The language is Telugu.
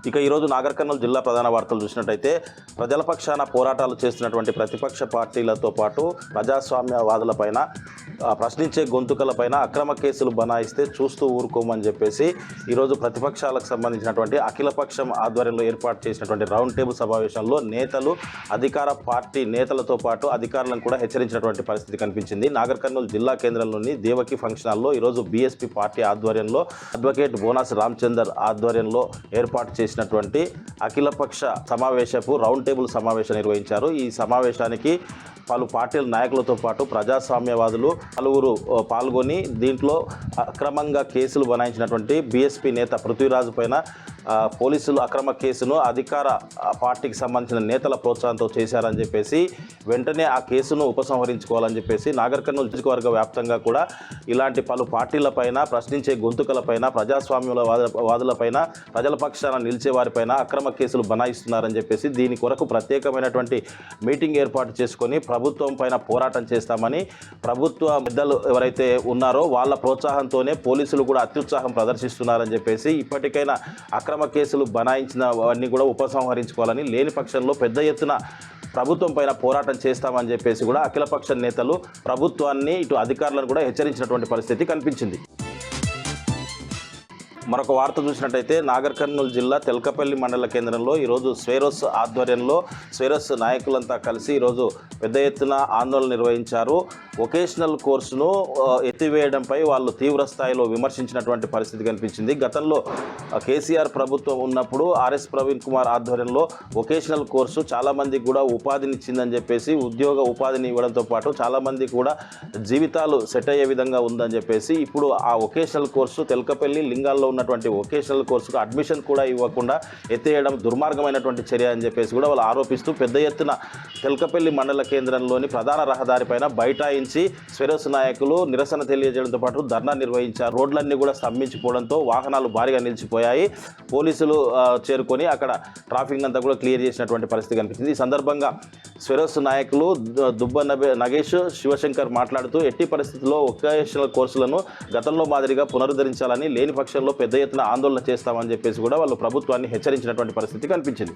ఇక ఈరోజు నాగర్ కర్నూలు జిల్లా ప్రధాన వార్తలు చూసినట్టయితే ప్రజల పక్షాన పోరాటాలు చేస్తున్నటువంటి ప్రతిపక్ష పార్టీలతో పాటు ప్రజాస్వామ్యవాదులపైన ప్రశ్నించే గొంతుకలపైన అక్రమ కేసులు బనాయిస్తే చూస్తూ ఊరుకోమని చెప్పేసి ఈరోజు ప్రతిపక్షాలకు సంబంధించినటువంటి అఖిలపక్షం ఆధ్వర్యంలో ఏర్పాటు చేసినటువంటి రౌండ్ టేబుల్ సమావేశంలో నేతలు అధికార పార్టీ నేతలతో పాటు అధికారులను కూడా హెచ్చరించినటువంటి పరిస్థితి కనిపించింది. నాగర్ కర్నూలు జిల్లా కేంద్రంలోని దేవకి ఫంక్షన్ హాల్లో ఈరోజు బీఎస్పీ పార్టీ ఆధ్వర్యంలో అడ్వకేట్ బోనాస్ రామచందర్ ఆధ్వర్యంలో ఏర్పాటు చేసినటువంటి అఖిలపక్ష సమావేశపు రౌండ్ టేబుల్ సమావేశం నిర్వహించారు. ఈ సమావేశానికి పలు పార్టీల నాయకులతో పాటు ప్రజాస్వామ్యవాదులు పలువురు పాల్గొని దీంట్లో అక్రమంగా కేసులు బనాయించినటువంటి బీఎస్పీ నేత పృథ్వీరాజు పైన పోలీసులు అక్రమ కేసును అధికార పార్టీకి సంబంధించిన నేతల ప్రోత్సాహంతో చేశారని చెప్పేసి వెంటనే ఆ కేసును ఉపసంహరించుకోవాలని చెప్పేసి నాగర్ కర్నూలు నియోజకవర్గ వ్యాప్తంగా కూడా ఇలాంటి పలు పార్టీలపైన ప్రశ్నించే గొంతుకలపైన ప్రజాస్వామ్యవాదులపైన ప్రజల పక్షాన నిలిచే వారిపైన అక్రమ కేసులు బనాయిస్తున్నారని చెప్పేసి దీని కొరకు ప్రత్యేకమైనటువంటి మీటింగ్ ఏర్పాటు చేసుకొని ప్రభుత్వం పైన పోరాటం చేస్తామని ప్రభుత్వ పెద్దలు ఎవరైతే ఉన్నారో వాళ్ళ ప్రోత్సాహంతోనే పోలీసులు కూడా అత్యుత్సాహం ప్రదర్శిస్తున్నారని చెప్పేసి ఇప్పటికైనా అక్రమ కేసులు బనాయించినవన్నీ కూడా ఉపసంహరించుకోవాలని, లేని పక్షంలో పెద్ద ఎత్తున ప్రభుత్వం పైన పోరాటం చేస్తామని చెప్పేసి కూడా అఖిలపక్ష నేతలు ప్రభుత్వాన్ని ఇటు అధికారులను కూడా హెచ్చరించినటువంటి పరిస్థితి కనిపించింది. మరొక వార్త చూసినట్టయితే నాగర్ కర్నూలు జిల్లా తెల్కపల్లి మండల కేంద్రంలో ఈరోజు స్వేరోస్ ఆధ్వర్యంలో స్వేరోస్ నాయకులంతా కలిసి ఈరోజు పెద్ద ఎత్తున ఆందోళన నిర్వహించారు. వొకేషనల్ కోర్సును ఎత్తివేయడంపై వాళ్ళు తీవ్ర స్థాయిలో విమర్శించినటువంటి పరిస్థితి కనిపించింది. గతంలో కేసీఆర్ ప్రభుత్వం ఉన్నప్పుడు ఆర్ఎస్ ప్రవీణ్ కుమార్ ఆధ్వర్యంలో వొకేషనల్ కోర్సు చాలామందికి కూడా ఉపాధినిచ్చిందని చెప్పేసి ఉపాధిని ఇవ్వడంతో పాటు చాలామంది కూడా జీవితాలు సెట్ అయ్యే విధంగా ఉందని చెప్పేసి ఇప్పుడు ఆ వొకేషనల్ కోర్సు తెల్కపల్లి లింగాల్లో ఉన్నటువంటి వొకేషనల్ కోర్సుకు అడ్మిషన్ కూడా ఇవ్వకుండా ఎత్తేయడం దుర్మార్గమైనటువంటి చర్య అని చెప్పేసి కూడా వాళ్ళు ఆరోపిస్తూ పెద్ద ఎత్తున తెల్కపల్లి మండల కేంద్రంలోని ప్రధాన రహదారిపైన బైఠాయించి స్వేరోస్ నాయకులు నిరసన తెలియజేయడంతో పాటు ధర్నా నిర్వహించారు. రోడ్లన్నీ కూడా స్తంభించిపోవడంతో వాహనాలు భారీగా నిలిచిపోయాయి. పోలీసులు చేరుకొని అక్కడ ట్రాఫిక్ అంతా కూడా క్లియర్ చేసినటువంటి పరిస్థితి కనిపించింది. ఈ సందర్భంగా స్వేరోస్ నాయకులు దుబ్బ నగేష్, శివశంకర్ మాట్లాడుతూ ఎట్టి పరిస్థితుల్లో వొకేషనల్ కోర్సులను గతంలో మాదిరిగా పునరుద్ధరించాలని, లేని పక్షంలో పెద్ద ఎత్తున ఆందోళన చేస్తామని చెప్పేసి కూడా వాళ్ళు ప్రభుత్వాన్ని హెచ్చరించినటువంటి పరిస్థితి కనిపించింది.